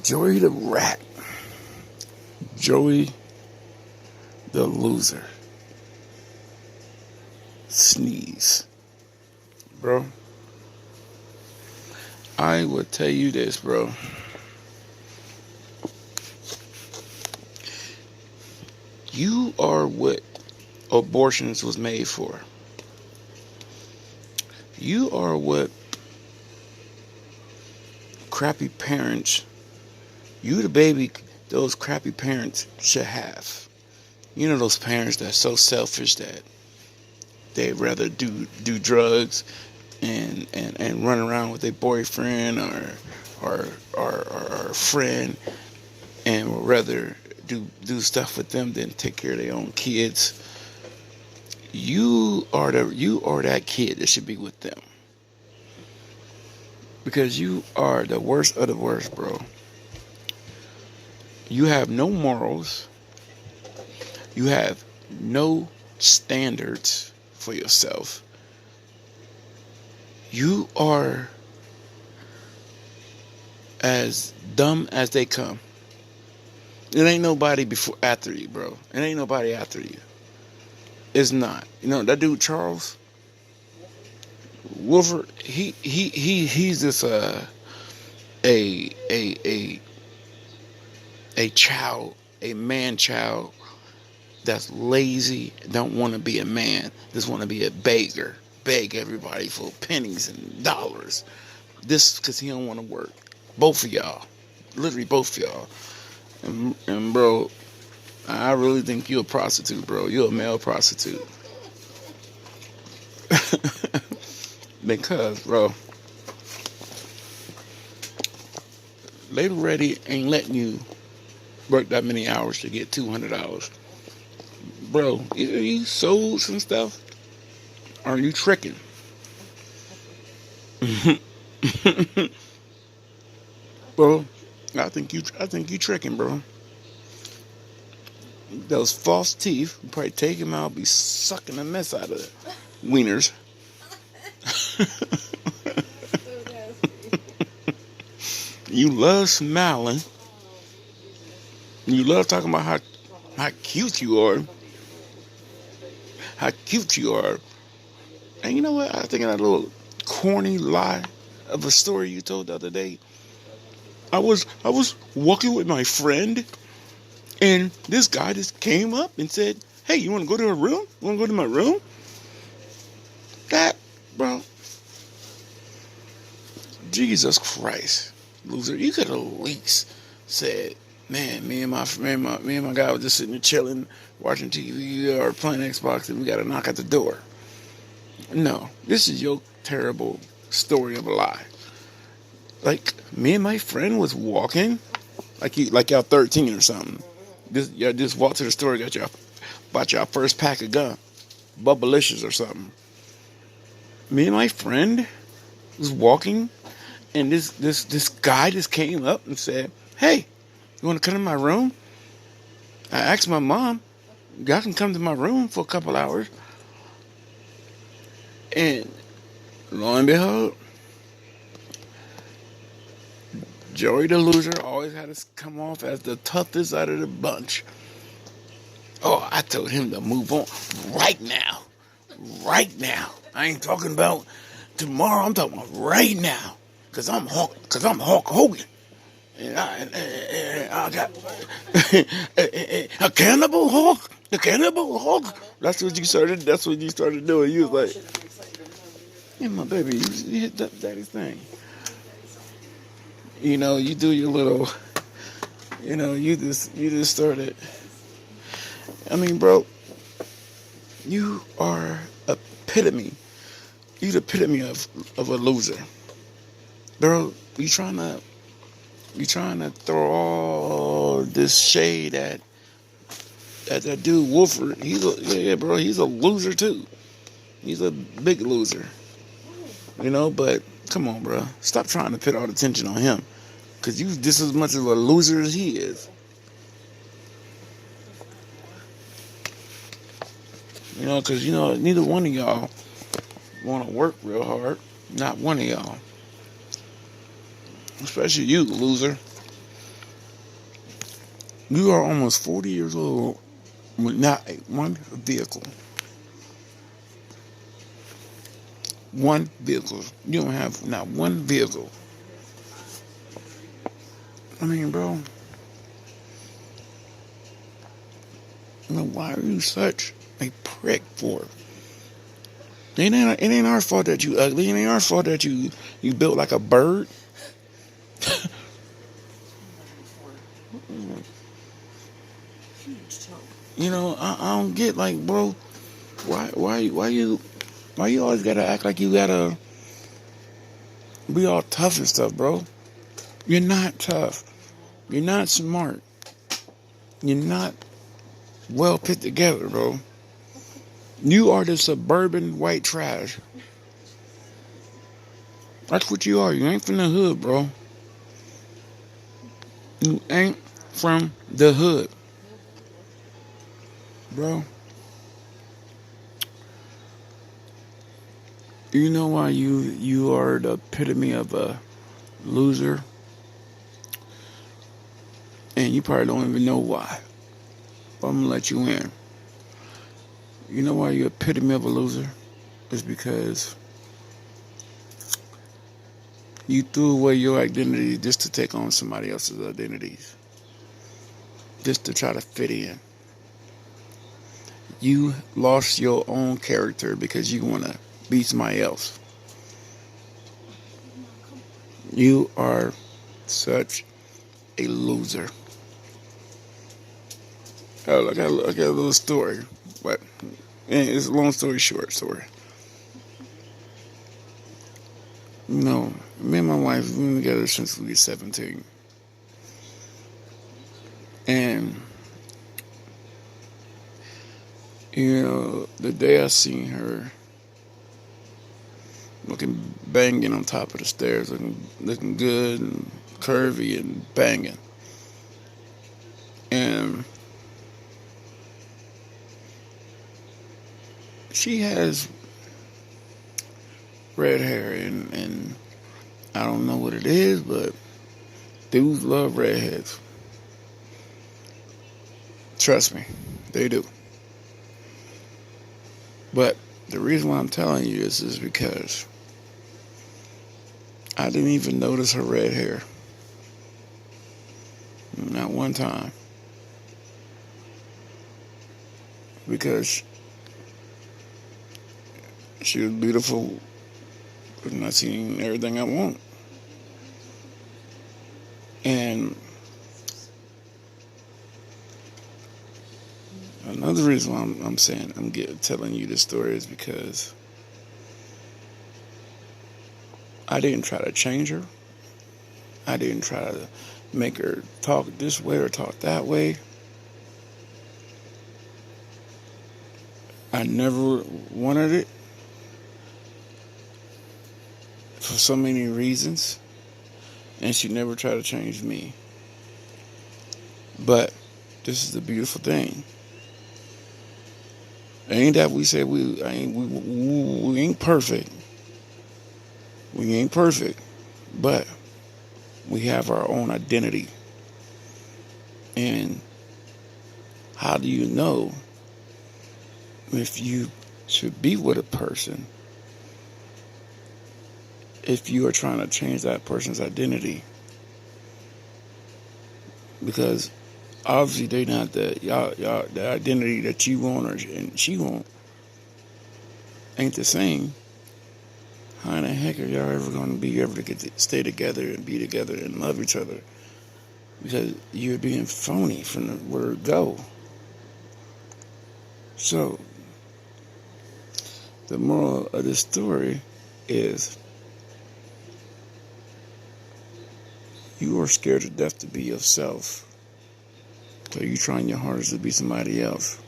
Joey the rat. Joey the loser. Sneeze. Bro, I will tell you this, bro. You are what abortions was made for. You are what crappy parents, you the baby, those crappy parents should have. You know those parents that are so selfish that they'd rather do drugs and run around with their boyfriend or friend, and would rather do stuff with them than take care of their own kids. You are that kid that should be with them, because you are the worst of the worst, bro. You have no morals. You have no standards for yourself. You are as dumb as they come. It ain't nobody after you, bro. It ain't nobody after you. It's not. You know that dude Charles Wolford. He's just a child, a man child that's lazy, don't want to be a man, just want to be a beggar, beg everybody for pennies and dollars. This because he don't want to work. Both of y'all, literally both of y'all. And bro, I really think you're a prostitute, bro. You're a male prostitute. Because, bro, Lady Ready ain't letting you work that many hours to get $200. Bro, either you sold some stuff or are you tricking? Bro, I think you tricking, bro. Those false teeth, you probably take them out, be sucking the mess out of the wieners. You love smiling. You love talking about how cute you are. How cute you are. And you know what? I think of that little corny lie of a story you told the other day. I was walking with my friend, and this guy just came up and said, "Hey, you want to go to a room? You want to go to my room?" That, bro. Jesus Christ, loser! You could at least said, "Man, me and my guy was just sitting there chilling, watching TV or playing Xbox, and we got to knock at the door." No, this is your terrible story of a lie. Like, me and my friend was walking, like y'all 13 or something. Y'all just walked to the store, bought y'all first pack of gum, Bubblicious or something. Me and my friend was walking, and this guy just came up and said, "Hey, you want to come to my room?" I asked my mom, "Y'all can come to my room for a couple hours." And lo and behold, Joey the loser always had to come off as the toughest out of the bunch. Oh, I told him to move on right now. Right now. I ain't talking about tomorrow. I'm talking about right now. Cause I'm Hulk Hogan. And I got a Cannibal Hulk. The Cannibal Hulk. That's what you started doing. You was like, "Yeah, my baby, you hit that daddy's thing." You know, you do your little, you just started. I mean, bro, you are epitome. You the epitome of a loser. Bro, you trying to throw all this shade at that dude Wolford. Bro, he's a loser too. He's a big loser. But come on, bro. Stop trying to put all the attention on him. Because you just as much of a loser as he is. Because, neither one of y'all want to work real hard. Not one of y'all. Especially you, loser. You are almost 40 years old with not one vehicle. One vehicle. You don't have not one vehicle. I mean, bro, why are you such a prick for? It ain't our fault that you ugly. It ain't our fault that you built like a bird. I don't get, like, bro. Why you always gotta act like you gotta be all tough and stuff, bro? You're not tough. You're not smart. You're not well put together, bro. You are the suburban white trash. That's what you are. You ain't from the hood, bro. You ain't from the hood, bro. You know why you are the epitome of a loser? And you probably don't even know why. But I'm gonna let you in. You know why you're epitome of a loser? It's because you threw away your identity just to take on somebody else's identities. Just to try to fit in. You lost your own character because you wanna be somebody else. You are such a loser. Oh, I got a little story, but it's a long story short story. Me and my wife, we've been together since we were 17. And, the day I seen her looking banging on top of the stairs, looking good and curvy and banging. And she has red hair, and I don't know what it is, but dudes love redheads. Trust me, they do. But the reason why I'm telling you this is because I didn't even notice her red hair. Not one time. Because she was beautiful and I seen everything I want. And another reason why I'm saying telling you this story is because I didn't try to change her. I didn't try to make her talk this way or talk that way. I never wanted it for so many reasons, and she never tried to change me. But this is the beautiful thing. Ain't that we say we ain't perfect. We ain't perfect, but we have our own identity. And how do you know if you should be with a person if you are trying to change that person's identity? Because obviously they not the identity that you want and she want ain't the same. How in the heck are y'all ever going to be able to get to stay together and be together and love each other? Because you're being phony from the word go. So, the moral of this story is you are scared to death to be yourself. So you're trying your hardest to be somebody else.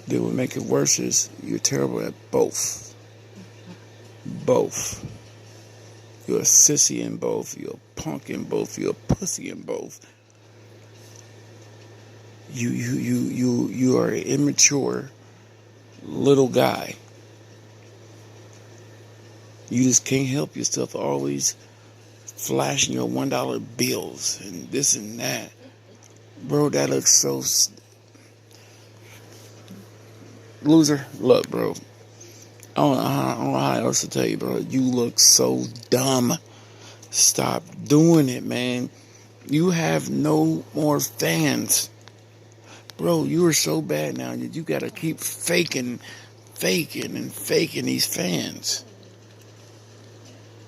Then what make it worse is you're terrible at both. Both. You're a sissy in both. You're a punk in both. You're a pussy in both. You are an immature little guy. You just can't help yourself. Always flashing your $1 bills and this and that. Bro, that looks so... Loser, look, bro. I don't know how else to tell you, bro. You look so dumb. Stop doing it, man. You have no more fans. Bro, you are so bad now that you gotta keep faking these fans.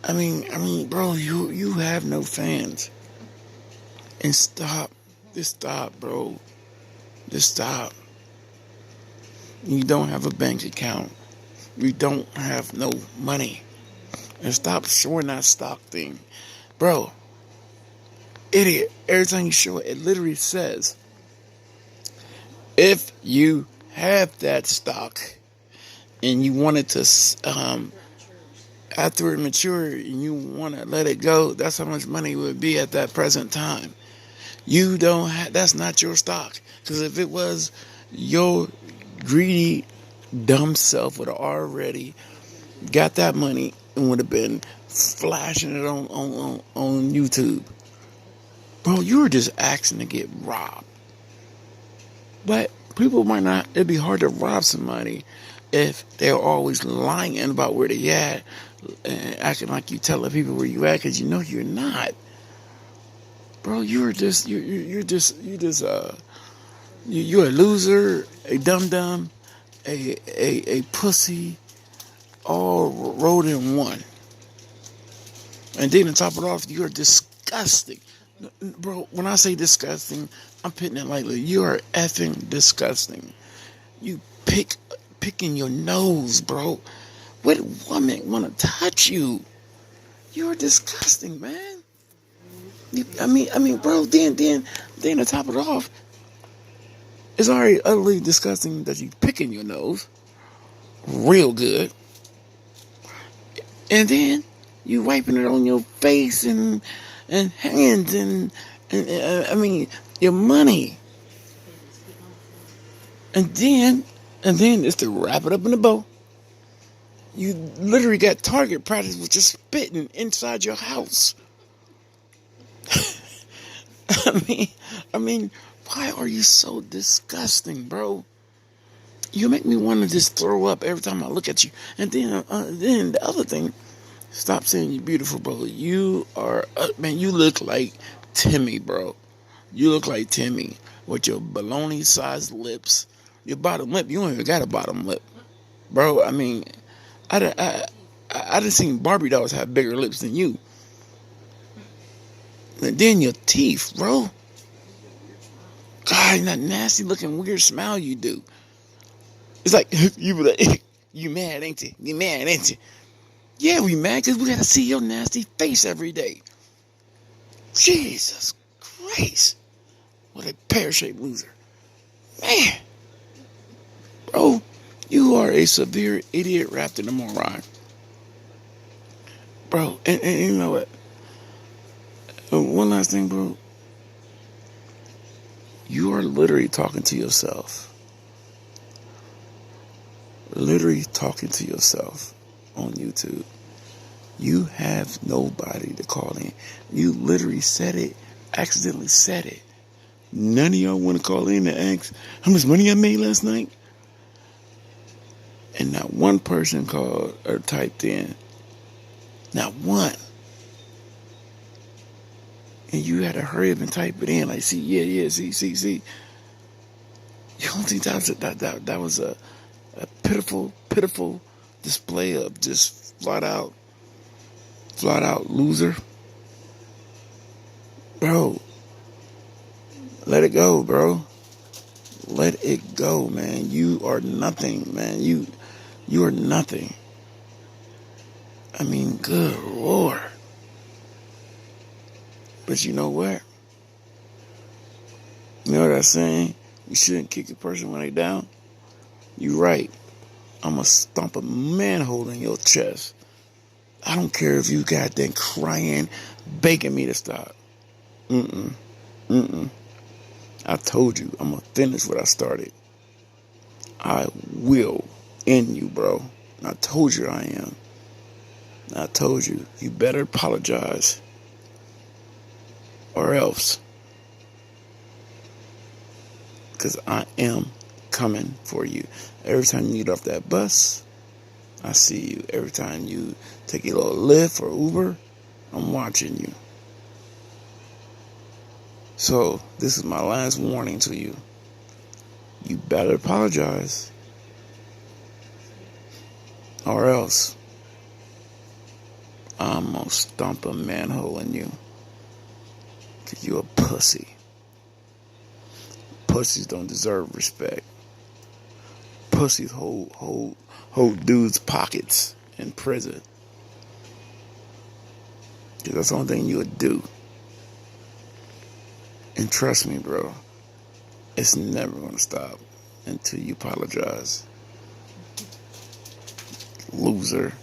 Bro, you have no fans. And stop. Just stop, bro. Just stop. You don't have a bank account. You don't have no money. And stop showing that stock thing. Bro, idiot. Every time you show it, it literally says, if you have that stock and you want it to, after it matures and you want to let it go, that's how much money it would be at that present time. You don't have, that's not your stock. Because if it was, your greedy, dumb self would have already got that money and would have been flashing it on YouTube. Bro, you were just asking to get robbed. But people might not, it'd be hard to rob somebody if they're always lying about where they at and acting like you telling people where you at, because you know you're not. Bro, you're a loser, a dum-dum, a pussy, all rolled in one. And then to top it off, you're disgusting. Bro, when I say disgusting, I'm putting it lightly. You are effing disgusting. You picking your nose, bro. What woman want to touch you? You're disgusting, man. Bro, then to top it off, it's already utterly disgusting that you picking your nose real good. And then you wiping it on your face and hands and your money. And then it's to wrap it up in a bow. You literally got target practice with just spitting inside your house. Why are you so disgusting, bro? You make me want to just throw up every time I look at you. And then the other thing, stop saying you're beautiful, bro. You are, you look like Timmy, bro. You look like Timmy with your baloney-sized lips. Your bottom lip, you don't even got a bottom lip, bro. I done seen Barbie dolls have bigger lips than you. And then your teeth, bro. God, that nasty looking weird smile you do. It's like, you mad, ain't you? You mad, ain't you? Yeah, we mad because we got to see your nasty face every day. Jesus Christ. What a pear-shaped loser. Man. Bro, you are a severe idiot wrapped in a moron. Bro, and you know what? One last thing, bro. You are literally talking to yourself. Literally talking to yourself on YouTube. You have nobody to call in. You literally said it, accidentally said it. None of y'all want to call in and ask how much money I made last night. And not one person called or typed in. Not one. And you had to hurry up and type it in. Like, see. You don't think that was a pitiful display of just flat out loser? Bro, let it go, bro. Let it go, man. You are nothing, man. You are nothing. Good Lord. But you know what? You know what I'm saying? You shouldn't kick a person when they down. You right. I'm going to stomp a manhole in your chest. I don't care if you got them crying, begging me to stop. I told you, I'm going to finish what I started. I will end you, bro. I told you I am. I told you, you better apologize. Or else. because I am coming for you. Every time you get off that bus, I see you. Every time you take a little Lyft or Uber, I'm watching you. So, this is my last warning to you. You better apologize, or else I'm gonna stomp a manhole in you. Cause you a pussy. Pussies don't deserve respect. Pussies hold dudes' pockets in prison. Cause that's the only thing you would do. And trust me, bro, it's never gonna stop until you apologize. Loser.